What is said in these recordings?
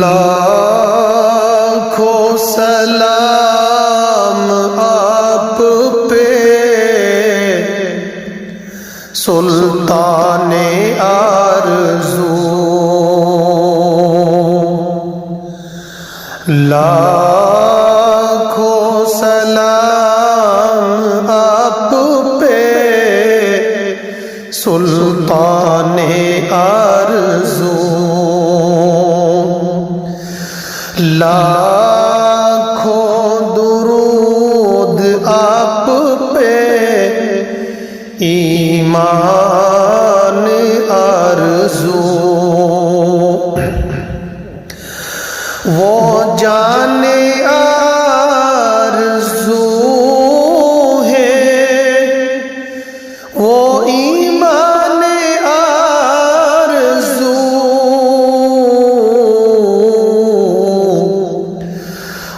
لاکھوں سلام آپ پہ سلطان آرزو، لاکھوں سلام آپ پہ سلطان آرزو، لاکھوں درود آپ پہ ایمان آرزو، وہ جان آرزو ہے، وہ ایمان آرزو،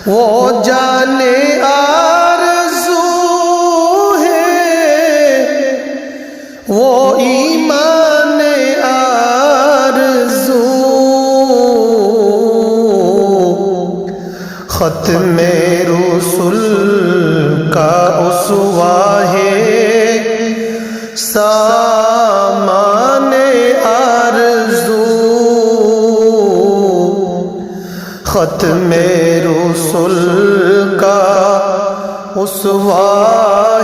وہ جان آرزو ہے، وہ ایمان آرزو، ختم رسل کا اسوہ ہے سامان آرزو، ختم رسل کا اسوہ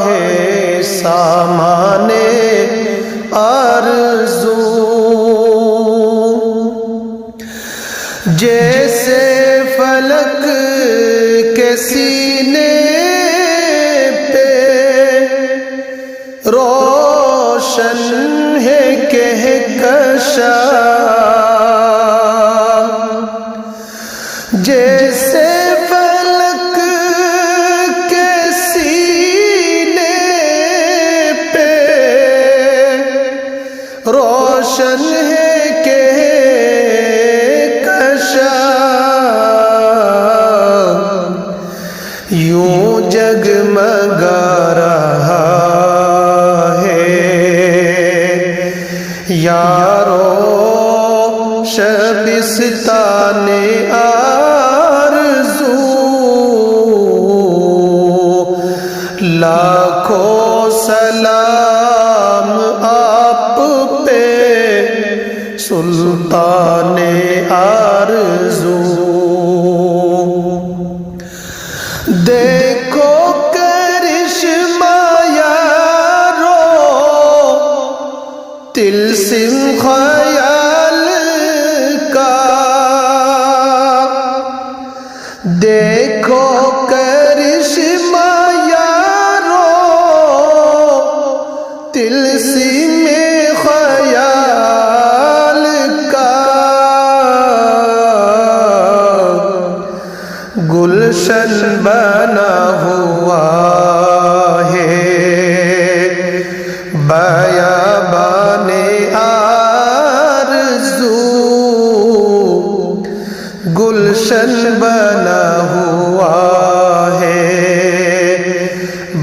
ہے سامان آرزو، جیسے فلک کے سینے پہ روشن ہے کہکشاں، جیسے فلک کے سینے پہ روشن ہے یوں جگمگا رہا ہے یارو شبستان آرزو، لاکھوں سلام آپ پہ سلطان آرزو، دیکھو کرشمہ یارو طلسم خیال کا، دیکھو کرشمہ یارو طلسم خیال کا، گلشن بنا ہوا ہے بیابان آرزو، گلشن بنا ہوا ہے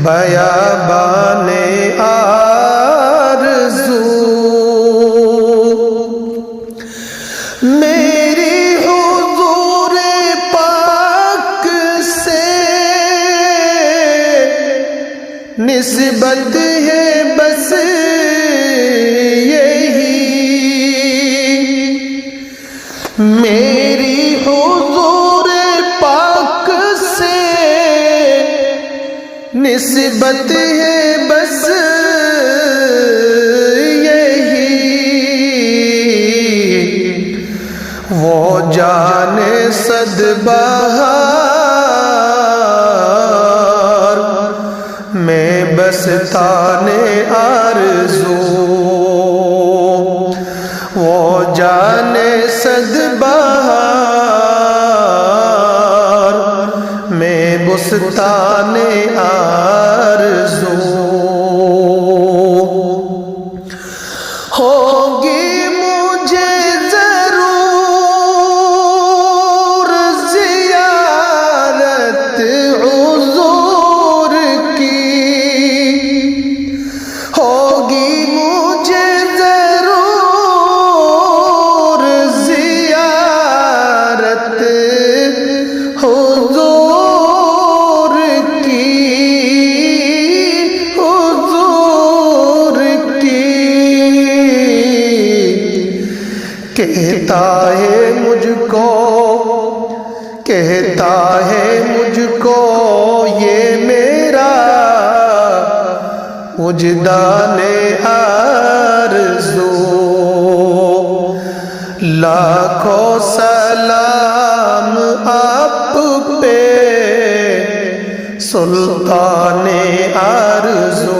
بیابان آرزو، میری حضور پاک سے نسبت ہے بس یہی، میری حضور پاک سے نسبت ہے بس یہی، وہ جان صد بہار میں بستان آرزو، وہ جان صد بہار میں بستان آرزو، ہوگی مجھے ضرور زیارت حضور کی، ہوگی مجھے ضرور زیارت کہتا ہے مجھ کو یہ میرا وجدان آرزو، لاکھوں سلام آپ پہ سلطان آرزو،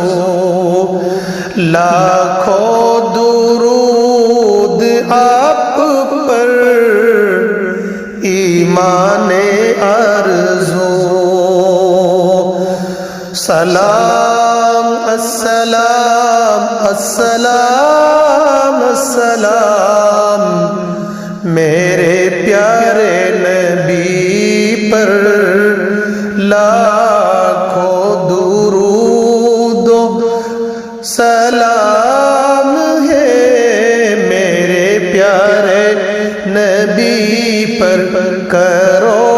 لاکھوں درود آپ پر ایمان آرزو، سلام السلام السلام السلام میرے پیارے نبی پر، لاکھوں درود و سلام ہے میرے پیارے نبی پر، کرو